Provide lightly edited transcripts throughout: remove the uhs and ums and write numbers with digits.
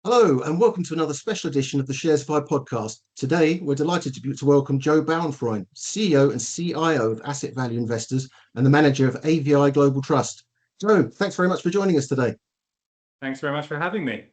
Hello, and welcome to another special edition of the Sharesify podcast. Today, we're delighted to welcome Joe Bauernfreund, CEO and CIO of Asset Value Investors and the manager of AVI Global Trust. Joe, thanks very much for joining us today. Thanks very much for having me.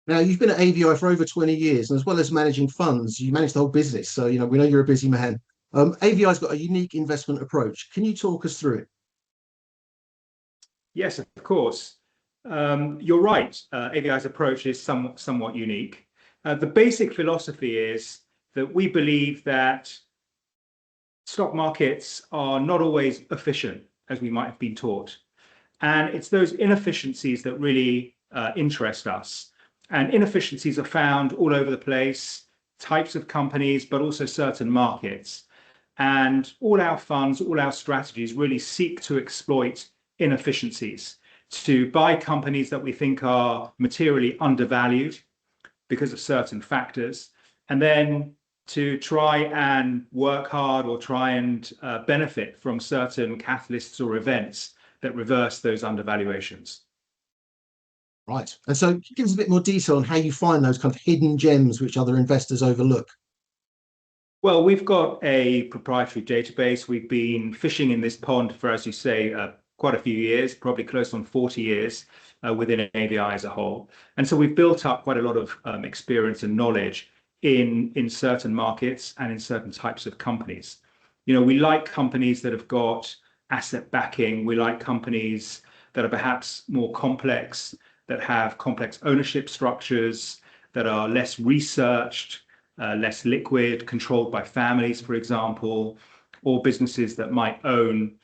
Now, you've been at AVI for over 20 years, and as well as managing funds, you manage the whole business. So, we know you're a busy man. AVI's got a unique investment approach. Can you talk us through it? Yes, of course. You're right. AVI's approach is somewhat unique. The basic philosophy is that we believe that stock markets are not always efficient, as we might have been taught. And it's those inefficiencies that really interest us. And inefficiencies are found all over the place, types of companies, but also certain markets. And all our funds, all our strategies really seek to exploit inefficiencies, to buy companies that we think are materially undervalued because of certain factors, and then to try and work hard or try and benefit from certain catalysts or events that reverse those undervaluations. Right. And so give us a bit more detail on how you find those kind of hidden gems which other investors overlook. Well, we've got a proprietary database. We've been fishing in this pond for, as you say, quite a few years, probably close on 40 years within AVI as a whole. And so we've built up quite a lot of experience and knowledge in certain markets and in certain types of companies. We like companies that have got asset backing. We like companies that are perhaps more complex, that have complex ownership structures, that are less researched, less liquid, controlled by families, for example, or businesses that might own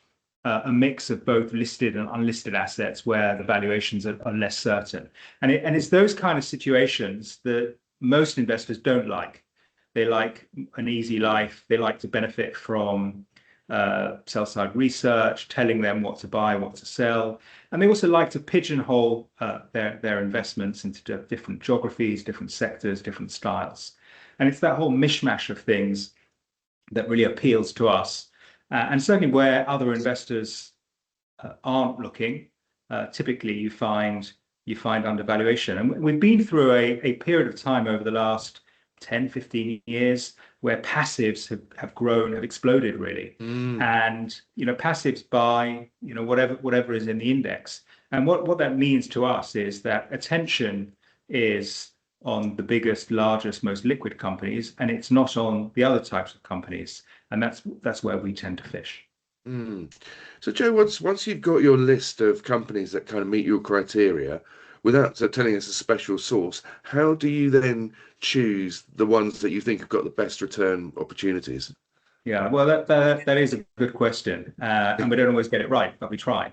a mix of both listed and unlisted assets where the valuations are less certain. And it's those kind of situations that most investors don't like. They like an easy life. They like to benefit from sell-side research, telling them what to buy, what to sell. And they also like to pigeonhole their investments into different geographies, different sectors, different styles. And it's that whole mishmash of things that really appeals to us. And certainly where other investors aren't looking, typically you find undervaluation. And we've been through a period of time over the last 10, 15 years where passives have grown, have exploded really. And passives buy whatever is in the index. And what that means to us is that attention is on the biggest, largest, most liquid companies, and it's not on the other types of companies. And that's where we tend to fish. So Joe, once you've got your list of companies that kind of meet your criteria, without telling us a special source, how do you then choose the ones that you think have got the best return opportunities? Yeah, well, that is a good question, and we don't always get it right, but we try.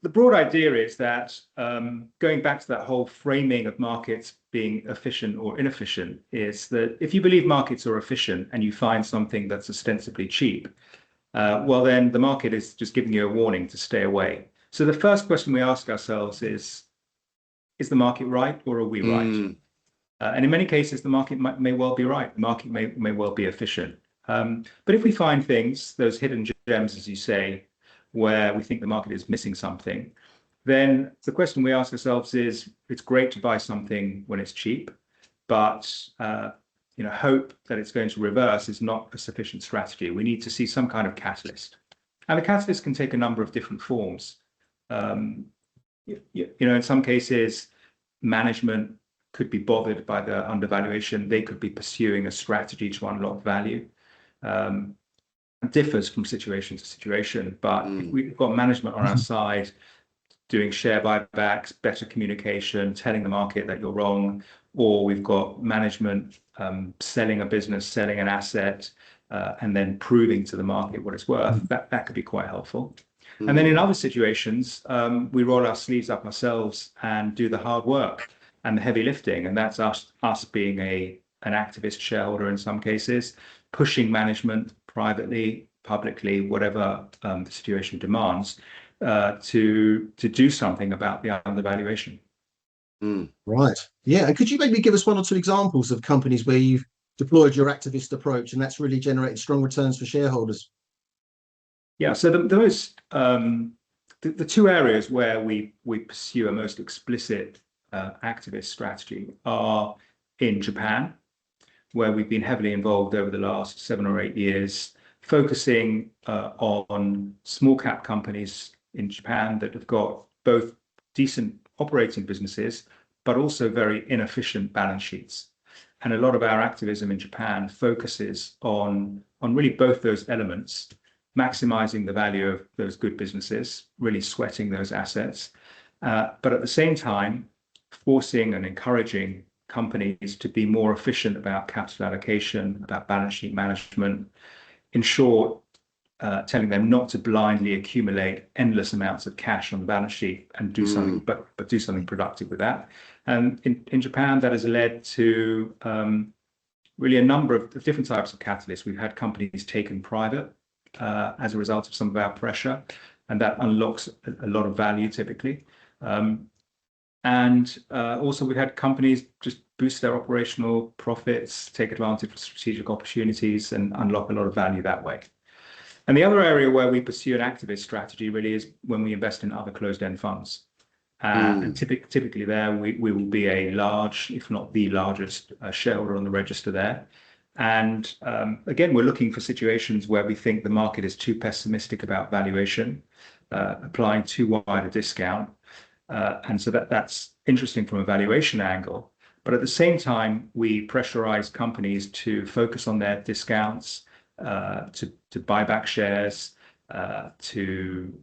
The broad idea is that going back to that whole framing of markets being efficient or inefficient is that if you believe markets are efficient and you find something that's ostensibly cheap, well, then the market is just giving you a warning to stay away. So the first question we ask ourselves is the market right or are we right? And in many cases, the market may well be right. The market may well be efficient. But if we find things, those hidden gems, as you say, where we think the market is missing something, then the question we ask ourselves is, it's great to buy something when it's cheap, but hope that it's going to reverse is not a sufficient strategy. We need to see some kind of catalyst. And the catalyst can take a number of different forms. In some cases, management could be bothered by the undervaluation. They could be pursuing a strategy to unlock value. It differs from situation to situation, but if we've got management on our side doing share buybacks, better communication, telling the market that you're wrong, or we've got management selling a business, selling an asset, and then proving to the market what it's worth, that could be quite helpful. And then in other situations, we roll our sleeves up ourselves and do the hard work and the heavy lifting. And that's us being an activist shareholder in some cases, pushing management privately, publicly, whatever the situation demands, to do something about the undervaluation. Right. Yeah. And could you maybe give us one or two examples of companies where you've deployed your activist approach and that's really generated strong returns for shareholders? Yeah, so the two areas where we pursue a most explicit activist strategy are in Japan, where we've been heavily involved over the last 7 or 8 years, focusing on small cap companies in Japan that have got both decent operating businesses, but also very inefficient balance sheets. And a lot of our activism in Japan focuses on really both those elements, maximizing the value of those good businesses, really sweating those assets, but at the same time, forcing and encouraging companies to be more efficient about capital allocation, about balance sheet management, in short, telling them not to blindly accumulate endless amounts of cash on the balance sheet and do something, but do something productive with that. And in Japan, that has led to really a number of different types of catalysts. We've had companies taken private as a result of some of our pressure, and that unlocks a lot of value typically. And also we've had companies just boost their operational profits, take advantage of strategic opportunities and unlock a lot of value that way. And the other area where we pursue an activist strategy really is when we invest in other closed-end funds. And typically there we will be a large, if not the largest shareholder on the register there. And again, we're looking for situations where we think the market is too pessimistic about valuation, applying too wide a discount. And so that's interesting from a valuation angle. But at the same time, we pressurize companies to focus on their discounts, to buy back shares, to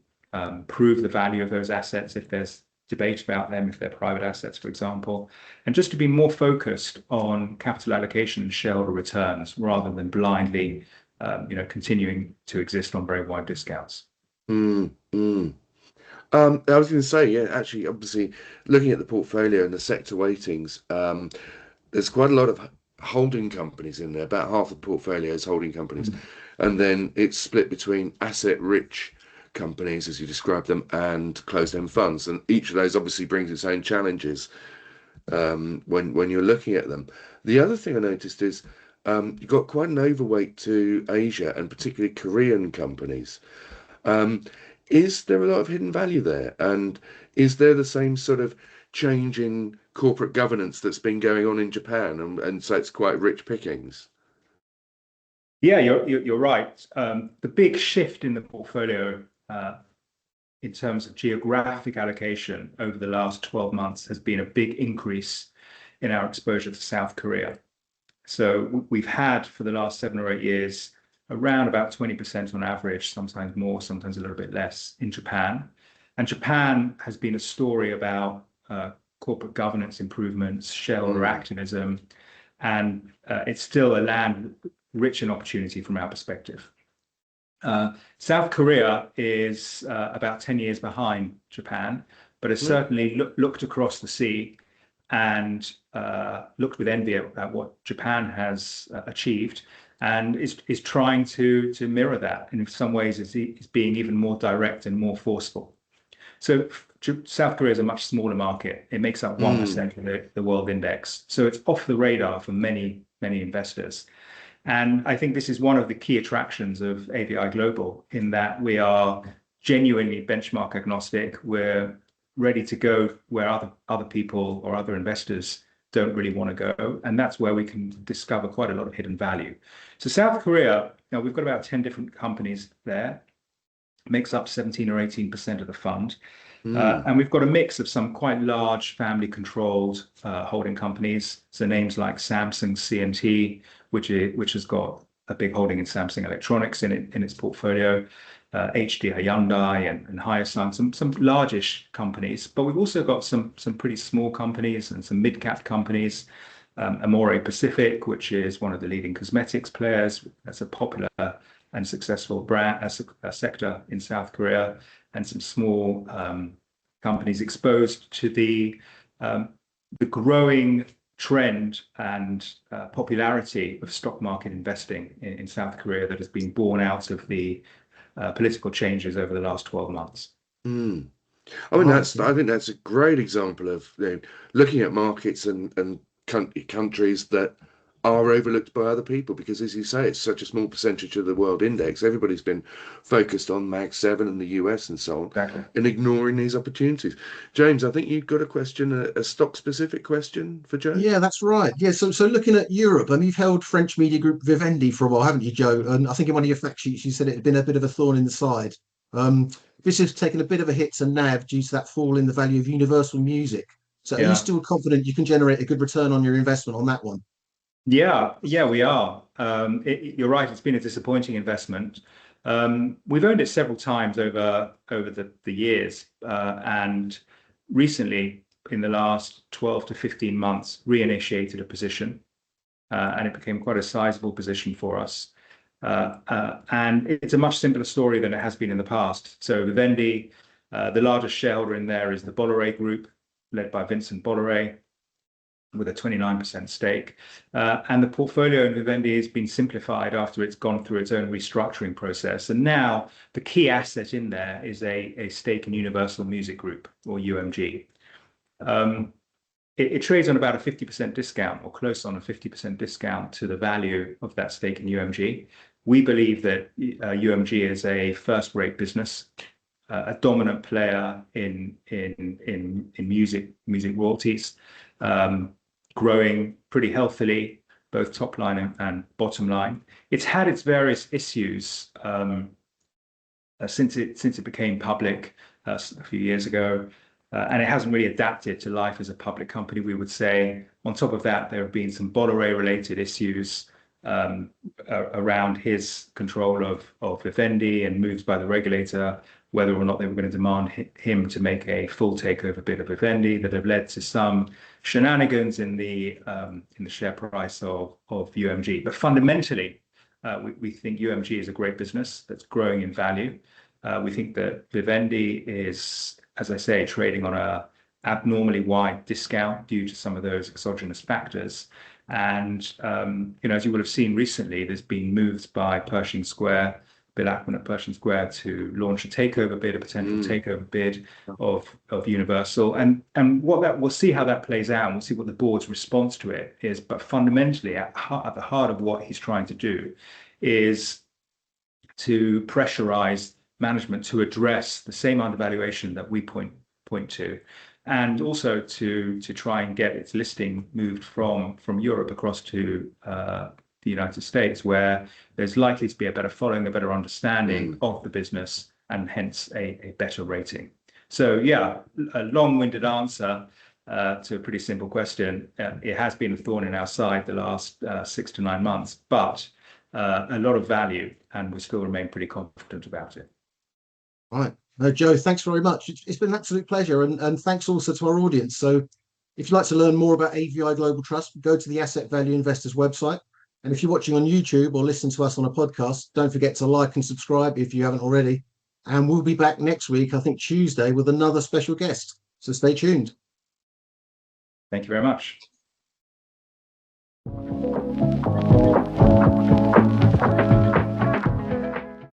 prove the value of those assets if there's debate about them, if they're private assets, for example, and just to be more focused on capital allocation and shareholder returns rather than blindly, continuing to exist on very wide discounts. I was going to say, yeah, actually, obviously, looking at the portfolio and the sector weightings, there's quite a lot of holding companies in there. About half the portfolio is holding companies, and then it's split between asset-rich companies, as you described them, and closed-end funds. And each of those obviously brings its own challenges when you're looking at them. The other thing I noticed is you've got quite an overweight to Asia and particularly Korean companies. Is there a lot of hidden value there? And is there the same sort of change in corporate governance that's been going on in Japan? And so it's quite rich pickings. Yeah, you're right. The big shift in the portfolio in terms of geographic allocation over the last 12 months has been a big increase in our exposure to South Korea. So we've had for the last 7 or 8 years around about 20% on average, sometimes more, sometimes a little bit less in Japan. And Japan has been a story about corporate governance improvements, shareholder activism, and it's still a land rich in opportunity from our perspective. South Korea is about 10 years behind Japan, but has certainly looked across the sea and looked with envy at what Japan has achieved, and is trying to mirror that. And in some ways, is being even more direct and more forceful. So South Korea is a much smaller market. It makes up 1% of the world index. So it's off the radar for many, many investors. And I think this is one of the key attractions of AVI Global, in that we are genuinely benchmark agnostic. We're ready to go where other people or other investors don't really want to go. And that's where we can discover quite a lot of hidden value. So South Korea, we've got about 10 different companies there. It makes up 17 or 18% of the fund. And we've got a mix of some quite large family-controlled holding companies. So names like Samsung C&T, which has got a big holding in Samsung Electronics in its portfolio, HD Hyundai and Hyosung, some largish companies. But we've also got some pretty small companies and some mid-cap companies. Amore Pacific, which is one of the leading cosmetics players. That's a popular and successful brand, a sector in South Korea, and some small companies exposed to the growing trend and popularity of stock market investing in South Korea that has been born out of the political changes over the last 12 months. I mean, I think that's a great example of looking at markets and countries that are overlooked by other people because, as you say, it's such a small percentage of the world index. Everybody's been focused on Mag 7 and the US and so on, Exactly. and ignoring these opportunities. James, I think you've got a question, a stock-specific question for Joe? Yeah, that's right. Yeah, so looking at Europe, you've held French media group Vivendi for a while, haven't you, Joe? And I think in one of your fact sheets you said it had been a bit of a thorn in the side. Um, this has taken a bit of a hit to NAV due to that fall in the value of Universal Music. So are you Yeah. still confident you can generate a good return on your investment on that one? Yeah, we are. You're right. It's been a disappointing investment. We've owned it several times over the years, and recently, in the last 12 to 15 months, reinitiated a position, and it became quite a sizable position for us. And it's a much simpler story than it has been in the past. So Vivendi, the largest shareholder in there is the Bolloré Group, led by Vincent Bolloré, with a 29% stake. And the portfolio in Vivendi has been simplified after it's gone through its own restructuring process. And now the key asset in there is a stake in Universal Music Group, or UMG. It trades on about a 50% discount, or close on a 50% discount to the value of that stake in UMG. We believe that UMG is a first-rate business, a dominant player in music royalties, growing pretty healthily, both top line and bottom line. It's had its various issues since it became public a few years ago, and it hasn't really adapted to life as a public company, we would say. On top of that, there have been some Bolloré-related issues around his control of Vivendi and moves by the regulator, whether or not they were going to demand him to make a full takeover bid of Vivendi, that have led to some shenanigans in the share price of UMG. But fundamentally, we think UMG is a great business that's growing in value. We think that Vivendi is, as I say, trading on a abnormally wide discount due to some of those exogenous factors. And as you will have seen recently, there's been moves by Pershing Square, Bill Ackman at Pershing Square, to launch a takeover bid, a potential takeover bid of Universal. And we'll see how that plays out, and we'll see what the board's response to it is. But fundamentally, at the heart of what he's trying to do is to pressurize management to address the same undervaluation that we point to, and also to try and get its listing moved from Europe across to the United States, where there's likely to be a better following, a better understanding of the business, and hence a better rating. So yeah, a long-winded answer to a pretty simple question. It has been a thorn in our side the last 6 to 9 months, but a lot of value, and we still remain pretty confident about it. Right. No, Joe, thanks very much. It's been an absolute pleasure. And thanks also to our audience. So if you'd like to learn more about AVI Global Trust, go to the Asset Value Investors website. And if you're watching on YouTube or listening to us on a podcast, don't forget to like and subscribe if you haven't already. And we'll be back next week, I think Tuesday, with another special guest. So stay tuned. Thank you very much.